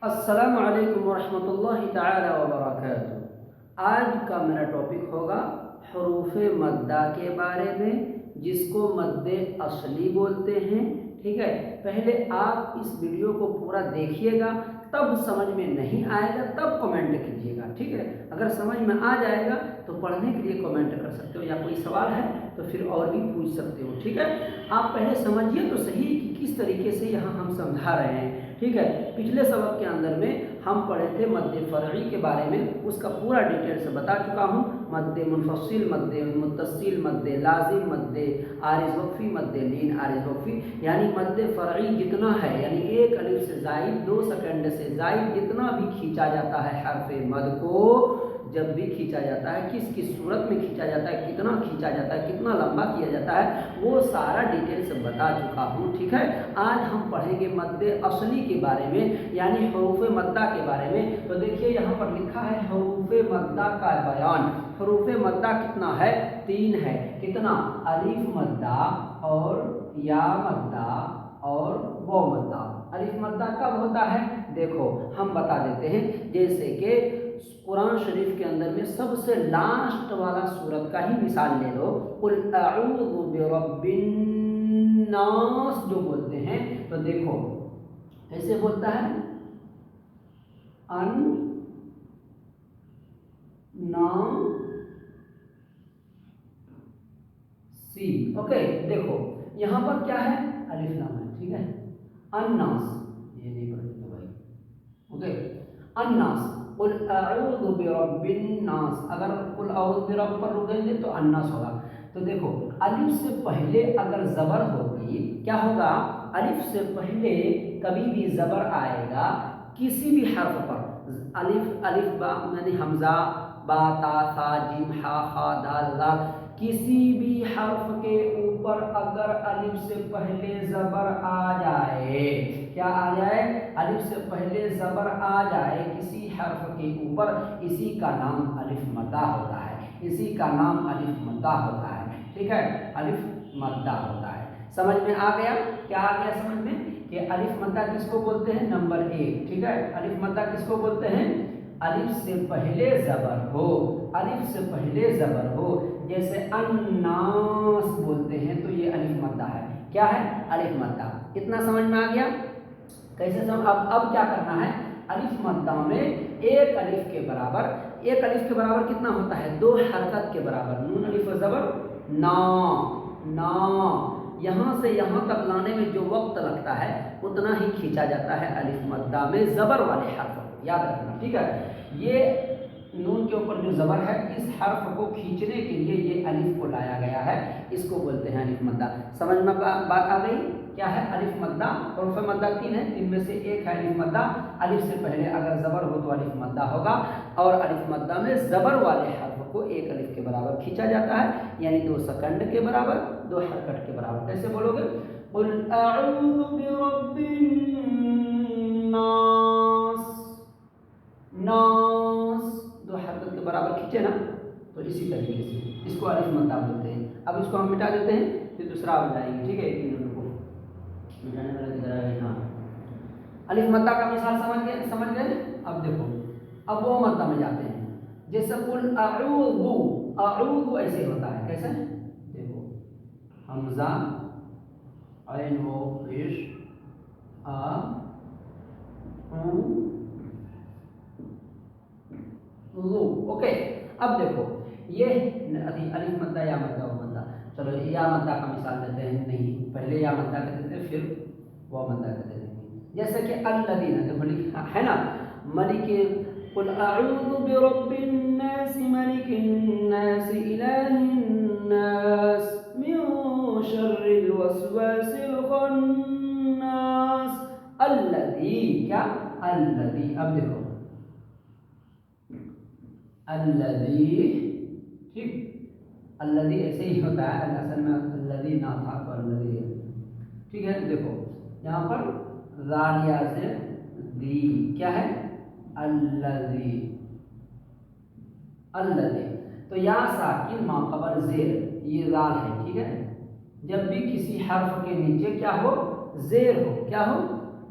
السلام علیکم ورحمۃ اللہ تعالی وبرکاتہ۔ آج کا میرا ٹاپک ہوگا حروف مدہ کے بارے میں، جس کو مد اصلی بولتے ہیں۔ ٹھیک ہے، پہلے آپ اس ویڈیو کو پورا دیکھیے گا، تب سمجھ میں نہیں آئے گا تب کمنٹ کیجیے گا۔ ٹھیک ہے، اگر سمجھ میں آ جائے گا تو پڑھنے کے لیے کمنٹ کر سکتے ہو، یا کوئی سوال ہے تو پھر اور بھی پوچھ سکتے ہو۔ ٹھیک ہے، آپ پہلے سمجھیے تو صحیح کہ کس طریقے سے یہاں ہم سمجھا رہے ہیں۔ ٹھیک ہے، پچھلے سبق کے اندر میں ہم پڑھے تھے مد فرعی کے بارے میں، اس کا پورا ڈیٹیل سے بتا چکا ہوں۔ مد منفصل، مد متصل، مد لازم، مد عارض وقفی، مد لین عارض وقفی، یعنی مد فرعی جتنا ہے، یعنی ایک الف سے زائد 2 سیکنڈ سے زائد جتنا بھی کھینچا جاتا ہے حرف مد کو، جب بھی کھینچا جاتا ہے، کس کس صورت میں کھینچا جاتا ہے، کتنا کھینچا جاتا ہے، کتنا لمبا کیا جاتا ہے، وہ سارا ڈیٹیل سے بتا چکا ہوں۔ ٹھیک ہے، آج ہم پڑھیں گے مد اصلی کے بارے میں، یعنی حروف مدہ کے بارے میں۔ تو دیکھیے یہاں پر لکھا ہے حروف مدہ کا بیان۔ حروف مدہ کتنا ہے؟ 3 ہے۔ کتنا؟ الف مدہ اور یا مدہ اور واو مدہ۔ الف مدہ کب ہوتا ہے؟ دیکھو ہم بتا دیتے ہیں، جیسے کہ قرآن شریف کے اندر میں سب سے لاسٹ والا سورت کا ہی مثال لے لو، قل اعوذ برب الناس جو بولتے ہیں، تو دیکھو کیسے بولتا ہے؟ ان نا سی۔ اوکے، دیکھو یہاں پر کیا ہے؟ الف لام ہے۔ ٹھیک ہے، الناس، یہ نہیں پڑھتے بھائی۔ اوکے، الناس، قل اعوذ برب الناس، اگر قل اعوذ برب پر رکیں گے تو الناس ہوگا۔ تو دیکھو الف سے پہلے اگر زبر ہوگی، کیا ہوگا؟ الف سے پہلے کبھی بھی زبر آئے گا کسی بھی حرف پر، الف با یعنی حمزہ، با تا ثا جیم ہا خا دال لام، کسی بھی حرف کے اوپر اگر الف سے پہلے زبر آ جائے، کیا آ جائے؟ الف سے پہلے زبر آ جائے کسی حرف کے اوپر، اسی کا نام الف مدہ ہوتا ہے، اسی کا نام الف مدہ ہوتا ہے۔ ٹھیک ہے، الف مدہ ہوتا ہے۔ سمجھ میں آ گیا؟ کیا آ گیا سمجھ میں کہ الف مدہ کس کو بولتے ہیں؟ نمبر 1۔ ٹھیک ہے، الف مدہ کس کو بولتے ہیں؟ الف سے پہلے زبر ہو، الف سے پہلے زبر ہو، جیسے الناس بولتے ہیں تو یہ الف مدہ ہے۔ کیا ہے؟ الف مدہ۔ اتنا سمجھ میں آ گیا؟ کیسے سمجھ؟ اب کیا کرنا ہے؟ الف مدہ میں ایک الف کے برابر، ایک الف کے برابر کتنا ہوتا ہے؟ 2 حرکت کے برابر، نون الف زبر نا، نا، یہاں سے یہاں تک لانے میں جو وقت لگتا ہے اتنا ہی کھینچا جاتا ہے الف مدہ میں زبر والے حرف کو، یاد رکھنا۔ ٹھیک ہے، یہ نون کے اوپر جو زبر ہے، اس حرف کو کھینچنے کے لیے یہ الف کو لایا گیا ہے، اس کو بولتے ہیں الف مدہ۔ سمجھ میں بات آ گئی؟ کیا ہے الف مدہ؟ حروف مدہ 3 ہے، 3 میں سے ایک ہے الف مدہ۔ الف سے پہلے اگر زبر ہو تو الف مدہ ہوگا، اور الف مدہ میں زبر والے حرف کو ایک الف کے برابر کھینچا جاتا ہے، یعنی 2 سیکنڈ کے برابر، 2 حرکت کے برابر۔ کیسے بولو گے؟ قل اعوذ برب الناس، ناس 2 حرکت کے برابر کھینچے نا، تو اسی طریقے سے اس کو الف مدہ بولتے ہیں۔ اب اس کو ہم مٹا دیتے ہیں، پھر دوسرا آ جائیں گے۔ ٹھیک ہے، مٹانے والا کدھر ہے؟ یہاں الف مدہ کا مثال سمجھ گئے؟ اب دیکھو اب وہ مدہ میں جاتے ہیں، جیسے قل اعوذ، اعوذ ایسے ہوتا ہے، کیسے؟ دیکھو حمزہ عین و پیش آ اوکے۔ اب دیکھو یہ الف مدہ یا مدہ و مدہ، چلو یا مدہ کا مثال دیتے ہیں، نہیں پہلے یا مدہ کا دیتے ہیں پھر وہ مدہ کا دیتے ہیں، جیسے کہ الذین، دیکھو لکھا ہے نا، ملک، قل اعوذ برب الناس ملک الناس الہ الناس من شر الوسواس الخناس الذی، کیا؟ الذی۔ اب دیکھو الذی، ٹھیک، الذی ایسے ہی ہوتا ہے، اصل میں الذی نہ تھا تو الذی ہے۔ ٹھیک ہے، دیکھو یہاں پر رالیہ سے دی، کیا ہے؟ الذی، الذی، تو یا ساکن ما قبل زیر، یہ رال ہے۔ ٹھیک ہے، جب بھی کسی حرف کے نیچے کیا ہو؟ زیر ہو، کیا ہو؟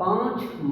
5